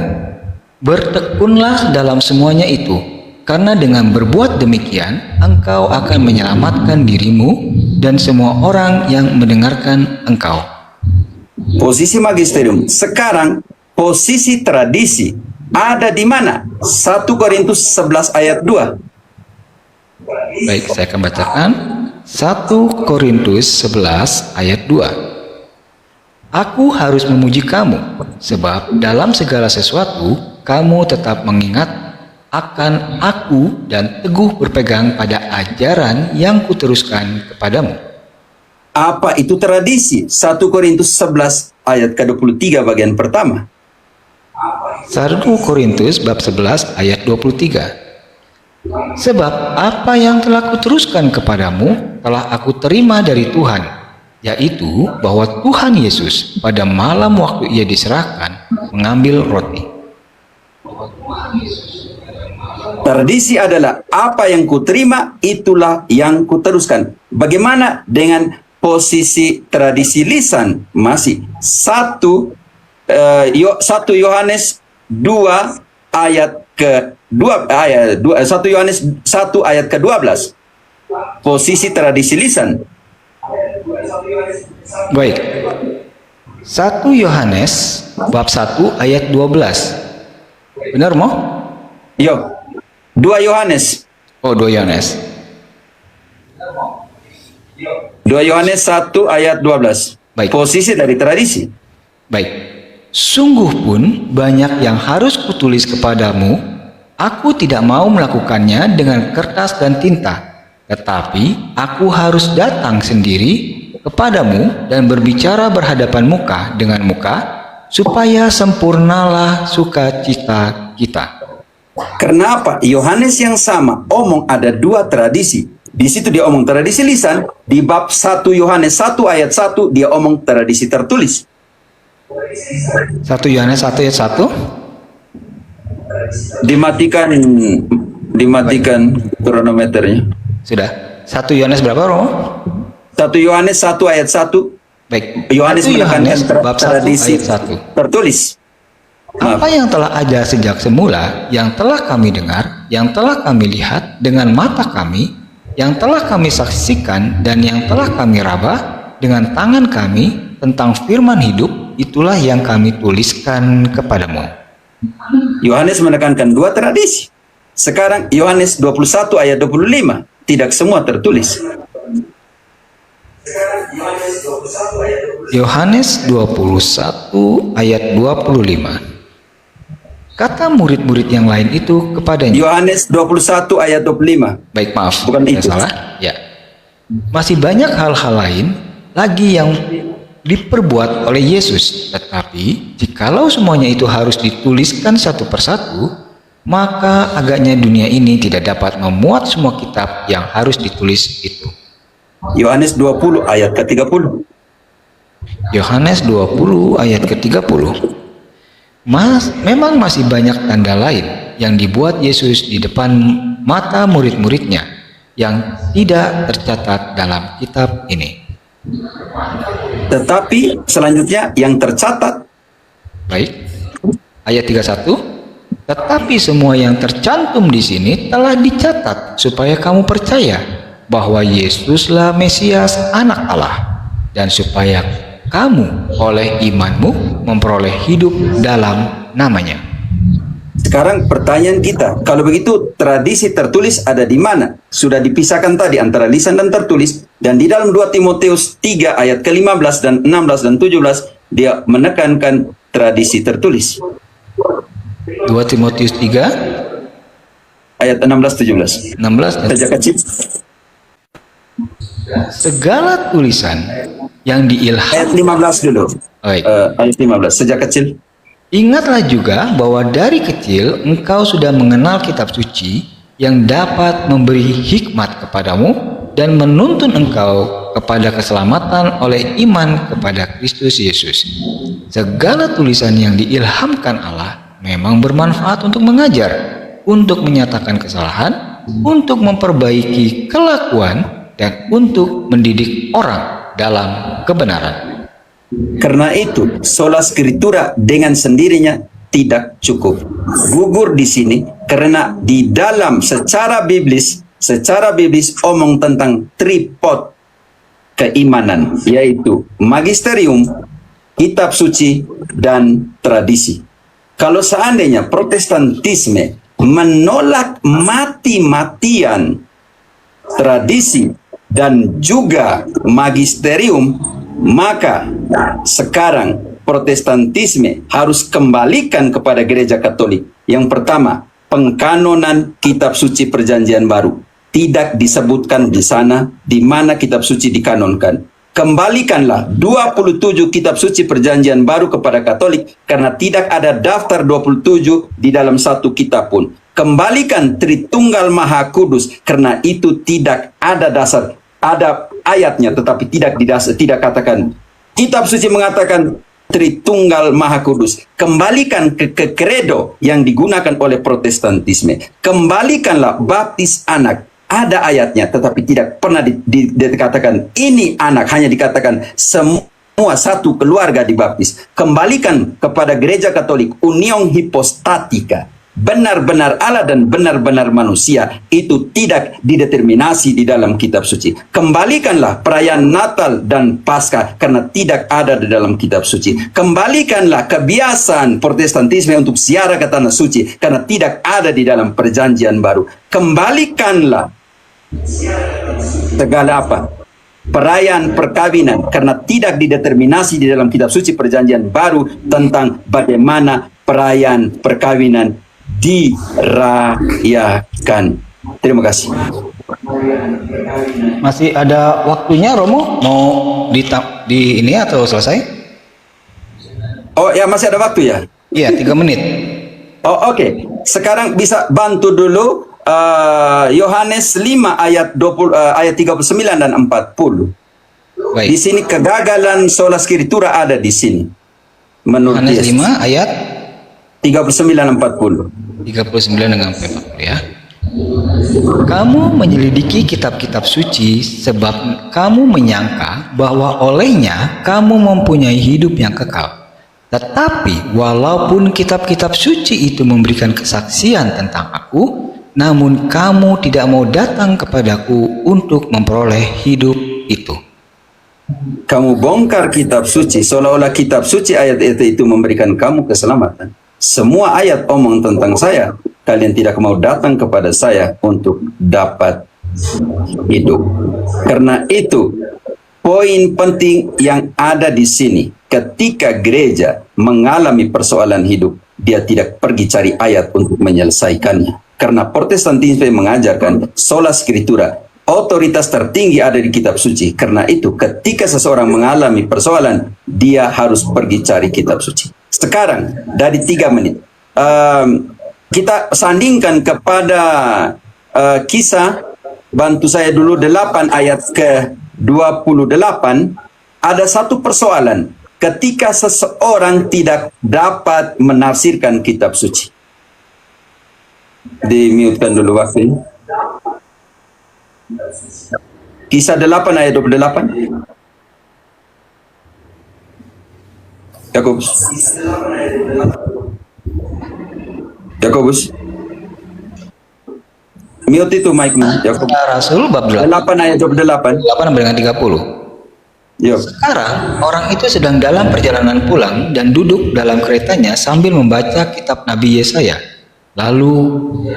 Bertekunlah dalam semuanya itu, karena dengan berbuat demikian, engkau akan menyelamatkan dirimu dan semua orang yang mendengarkan engkau.
Posisi magisterium. Sekarang, posisi tradisi ada di mana? 1 Korintus 11 ayat 2.
Baik, saya akan bacakan 1 Korintus 11 ayat 2. Aku harus memuji kamu, sebab dalam segala sesuatu kamu tetap mengingat akan aku dan teguh berpegang pada ajaran yang kuteruskan kepadamu.
Apa itu tradisi? 1 Korintus 11 ayat ke-23 bagian pertama.
1 Korintus bab 11 ayat 23. Sebab apa yang telah kuteruskan kepadamu telah aku terima dari Tuhan, yaitu bahwa Tuhan Yesus pada malam waktu ia diserahkan mengambil roti.
Tradisi adalah apa yang kuterima, itulah yang kuteruskan. Bagaimana dengan posisi tradisi lisan? Masih 1 Yohanes 2 ayat ke-2 1 Yohanes 1 ayat ke-12. Posisi tradisi lisan.
Baik. 1 Yohanes bab 1 ayat 12. Benar mo?
Yo. 2 Yohanes.
Oh, 2 Yohanes.
2 Yohanes 1 ayat 12.
Baik.
Posisi dari tradisi.
Baik. Sungguh pun banyak yang harus kutulis kepadamu, aku tidak mau melakukannya dengan kertas dan tinta, tetapi aku harus datang sendiri kepadamu dan berbicara berhadapan muka dengan muka, supaya sempurnalah sukacita kita.
Kenapa? Yohanes yang sama omong ada 2 tradisi. Di situ dia omong tradisi lisan, di bab 1 Yohanes 1 ayat 1 dia omong tradisi tertulis.
1 Yohanes 1 ayat 1.
Dimatikan kronometernya.
Sudah. 1 Yohanes berapa, Romo?
1 Yohanes 1 ayat 1.
Baik.
Yohanes
1
menekankan
bab 1
tradisi
ayat 1.
tertulis.
Apa yang telah ada sejak semula, yang telah kami dengar, yang telah kami lihat dengan mata kami, yang telah kami saksikan, dan yang telah kami raba dengan tangan kami tentang firman hidup, itulah yang kami tuliskan kepadamu.
Yohanes menekankan 2 tradisi. Sekarang Yohanes 21 ayat 25. Tidak semua tertulis.
Yohanes 21 ayat 25. Kata murid-murid yang lain itu kepadanya.
Yohanes 21 ayat 25.
Baik, maaf.
Bukan
Saya
itu.
salah. Ya. Masih banyak hal-hal lain lagi yang diperbuat oleh Yesus. Tetapi, jikalau semuanya itu harus dituliskan satu persatu, maka agaknya dunia ini tidak dapat memuat semua kitab yang harus ditulis itu.
Yohanes 20 ayat ke-30.
Yohanes 20 ayat ke-30. Memang masih banyak tanda lain yang dibuat Yesus di depan mata murid-muridnya yang tidak tercatat dalam kitab ini.
Tetapi selanjutnya yang tercatat.
Baik. Ayat 31. Tetapi semua yang tercantum di sini telah dicatat supaya kamu percaya bahwa Yesuslah Mesias, Anak Allah, dan supaya kamu oleh imanmu memperoleh hidup dalam namanya.
Sekarang pertanyaan kita, kalau begitu tradisi tertulis ada di mana? Sudah dipisahkan tadi antara lisan dan tertulis, dan di dalam 2 Timotius 3 ayat ke-15 dan 16 dan 17 dia menekankan tradisi tertulis.
2 Timotius 3
Ayat 16-17.
16 dan
Sejak kecil.
segala tulisan yang
Ayat
diilhamkan.
15 dulu.
Baik.
Ayat 15. Sejak kecil.
Ingatlah juga bahwa dari kecil engkau sudah mengenal kitab suci yang dapat memberi hikmat kepadamu dan menuntun engkau kepada keselamatan oleh iman kepada Kristus Yesus. Segala tulisan yang diilhamkan Allah memang bermanfaat untuk mengajar, untuk menyatakan kesalahan, untuk memperbaiki kelakuan, dan untuk mendidik orang dalam kebenaran.
Karena itu, sola scriptura dengan sendirinya tidak cukup. Gugur di sini karena di dalam secara biblis omong tentang tripod keimanan, yaitu magisterium, kitab suci, dan tradisi. Kalau seandainya Protestantisme menolak mati-matian tradisi dan juga magisterium, maka sekarang Protestantisme harus kembalikan kepada gereja Katolik. Yang pertama, pengkanonan kitab suci perjanjian baru. Tidak disebutkan di sana di mana kitab suci dikanonkan. Kembalikanlah 27 kitab suci perjanjian baru kepada Katolik karena tidak ada daftar 27 di dalam satu kitab pun. Kembalikan Tritunggal Maha Kudus karena itu tidak ada dasar. Ada ayatnya tetapi tidak katakan. Kitab suci mengatakan Tritunggal Maha Kudus. Kembalikan ke kredo yang digunakan oleh Protestantisme. Kembalikanlah baptis anak. Ada ayatnya tetapi tidak pernah dikatakan ini anak, hanya dikatakan semua satu keluarga dibaptis. Kembalikan kepada gereja Katolik union hipostatika, benar-benar Allah dan benar-benar manusia, itu tidak dideterminasi di dalam kitab suci. Kembalikanlah perayaan Natal dan Paskah karena tidak ada di dalam kitab suci. Kembalikanlah kebiasaan Protestantisme untuk ziarah ke tanah suci karena tidak ada di dalam perjanjian baru. Kembalikanlah segala apa? Perayaan perkawinan karena tidak dideterminasi di dalam kitab suci perjanjian baru tentang bagaimana perayaan perkawinan dirayakan. Terima kasih.
Masih ada waktunya, Romo? Mau di ini atau selesai?
Oh ya, masih ada waktu ya?
Iya, 3 menit.
Oh oke. Sekarang bisa bantu dulu Yohanes 5 ayat 39 dan 40.
Baik.
Di sini kegagalan sola scriptura ada di sini. Menurut
Yohanes
Yesus.
5 ayat
39 dan 40.
39 dengan 40 ya. Kamu menyelidiki kitab-kitab suci sebab kamu menyangka bahwa olehnya kamu mempunyai hidup yang kekal. Tetapi walaupun kitab-kitab suci itu memberikan kesaksian tentang aku, namun kamu tidak mau datang kepadaku untuk memperoleh hidup itu.
Kamu bongkar kitab suci seolah-olah kitab suci ayat-ayat itu memberikan kamu keselamatan. Semua ayat omong tentang saya, kalian tidak mau datang kepada saya untuk dapat hidup. Karena itu, poin penting yang ada di sini, ketika gereja mengalami persoalan hidup, dia tidak pergi cari ayat untuk menyelesaikannya. Karena Protestantisme mengajarkan sola scriptura, otoritas tertinggi ada di kitab suci. Karena itu, ketika seseorang mengalami persoalan, dia harus pergi cari kitab suci. Sekarang, dari 3 menit, kita sandingkan kepada Kisah, bantu saya dulu 8 ayat ke-28, ada satu persoalan ketika seseorang tidak dapat menafsirkan kitab suci. Di-mute-kan dulu waktu ini. Kisah 8 ayat 28. Yakobus. Mute itu mic-mu. Yakobus.
Rasul bab 8
ayat 28.
8 dengan 30.
Yuk.
Sekarang orang itu sedang dalam perjalanan pulang dan duduk dalam keretanya sambil membaca kitab Nabi Yesaya. Lalu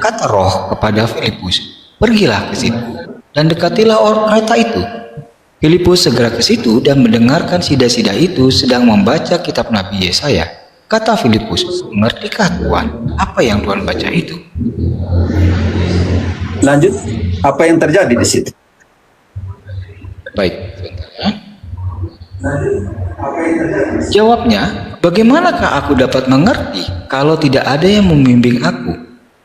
kata Roh kepada Filipus, pergilah ke situ dan dekatilah kereta itu. Filipus segera ke situ dan mendengarkan sida-sida itu sedang membaca kitab Nabi Yesaya. Kata Filipus, mengertikah Tuhan apa yang Tuhan baca itu?
Lanjut, apa yang terjadi di situ?
Baik, sebentar ya. Jawabnya, bagaimanakah aku dapat mengerti kalau tidak ada yang membimbing aku?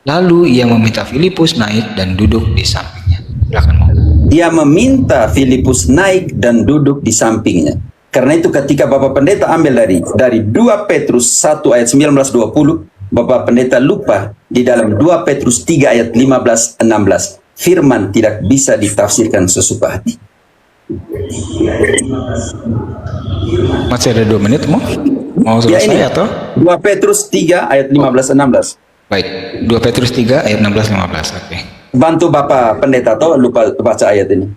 Lalu ia meminta Filipus naik dan duduk di sampingnya. Silakan Mo.
Ia meminta Filipus naik dan duduk di sampingnya. Karena itu ketika Bapak Pendeta ambil dari 2 Petrus 1 ayat 19-20, Bapak Pendeta lupa di dalam 2 Petrus 3 ayat 15-16. Firman tidak bisa ditafsirkan sesuka hati.
Masih ada 2 menit mau
Ya
selesai
ini,
atau?
2 Petrus 3 ayat 15-16.
Baik, 2 Petrus 3 ayat 16-15. Oke.
Bantu Bapak Pendeta toh lupa baca ayat ini.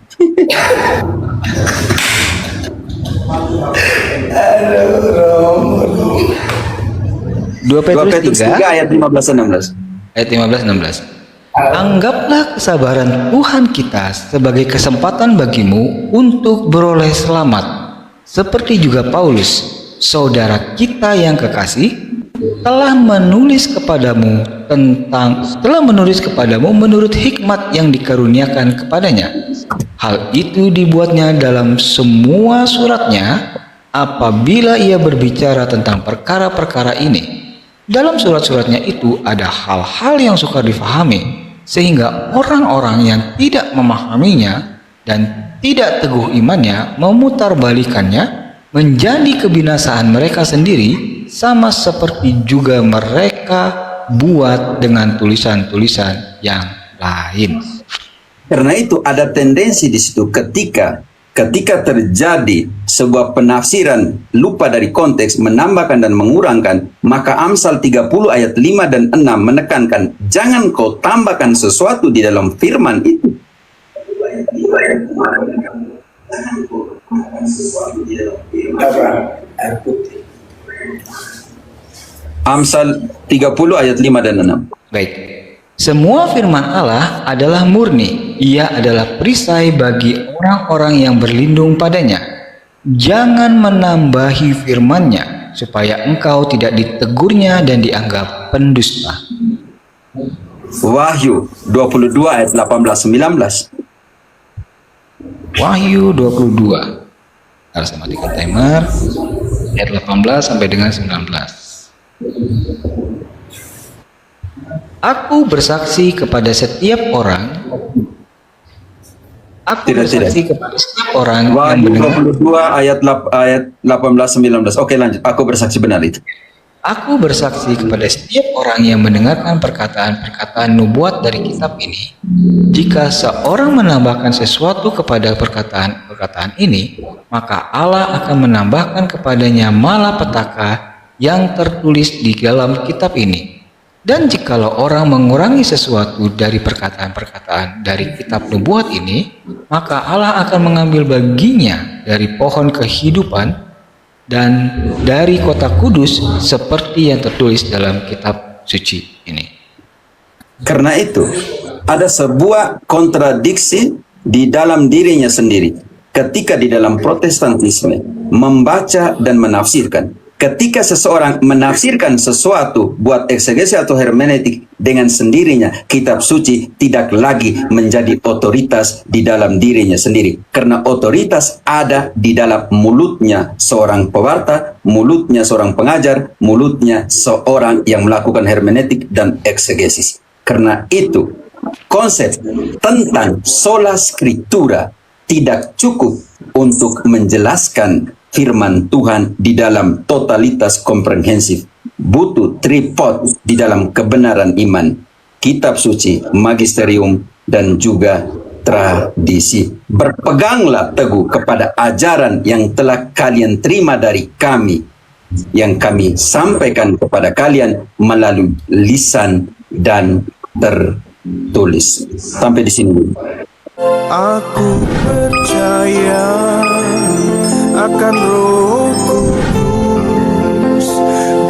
2
2 Petrus 3
3
ayat 15-16.
ayat 15-16. Anggaplah kesabaran Tuhan kita sebagai kesempatan bagimu untuk beroleh selamat, seperti juga Paulus, saudara kita yang kekasih, telah menulis kepadamu menurut hikmat yang dikaruniakan kepadanya. Hal itu dibuatnya dalam semua suratnya apabila ia berbicara tentang perkara-perkara ini. Dalam surat-suratnya itu ada hal-hal yang sukar difahami, sehingga orang-orang yang tidak memahaminya dan tidak teguh imannya memutarbalikannya menjadi kebinasaan mereka sendiri, sama seperti juga mereka buat dengan tulisan-tulisan yang lain.
Karena itu ada tendensi di situ ketika terjadi sebuah penafsiran lupa dari konteks, menambahkan dan mengurangkan, maka Amsal 30 ayat 5 dan 6 menekankan jangan kau tambahkan sesuatu di dalam firman itu.
Apa? Air putih.
Amsal 30 ayat 5 dan 6.
Baik. Semua firman Allah adalah murni. Ia adalah perisai bagi orang-orang yang berlindung padanya. Jangan menambahi firman-Nya supaya engkau tidak ditegurnya dan dianggap pendusta.
Wahyu 22 ayat 18-19.
Wahyu 22. Harus matikan timer. Ayat 18 sampai dengan 19. Aku bersaksi kepada setiap orang. Kepada setiap orang yang
Wahyu
mendengar.
22 ayat 18-19. Oke, lanjut. Aku bersaksi benar itu.
Aku bersaksi kepada setiap orang yang mendengarkan perkataan-perkataan nubuat dari kitab ini. Jika seorang menambahkan sesuatu kepada perkataan-perkataan ini, maka Allah akan menambahkan kepadanya malapetaka yang tertulis di dalam kitab ini. Dan jikalau orang mengurangi sesuatu dari perkataan-perkataan dari kitab nubuat ini, maka Allah akan mengambil baginya dari pohon kehidupan dan dari kota kudus seperti yang tertulis dalam kitab suci ini.
Karena itu, ada sebuah kontradiksi di dalam dirinya sendiri. Ketika di dalam Protestantisme membaca dan menafsirkan. Ketika seseorang menafsirkan sesuatu buat eksegesi atau hermeneutik dengan sendirinya, kitab suci tidak lagi menjadi otoritas di dalam dirinya sendiri. Karena otoritas ada di dalam mulutnya seorang pewarta, mulutnya seorang pengajar, mulutnya seorang yang melakukan hermeneutik dan eksegesis. Karena itu, konsep tentang sola scriptura tidak cukup untuk menjelaskan firman Tuhan di dalam totalitas komprehensif. Butuh tripod di dalam kebenaran iman, kitab suci, magisterium, dan juga tradisi. Berpeganglah teguh kepada ajaran yang telah kalian terima dari kami, yang kami sampaikan kepada kalian melalui lisan dan tertulis. Sampai di sini dulu.
Aku percaya akan Roh Kudus,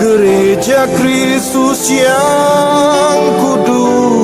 gereja Kristus yang kudus.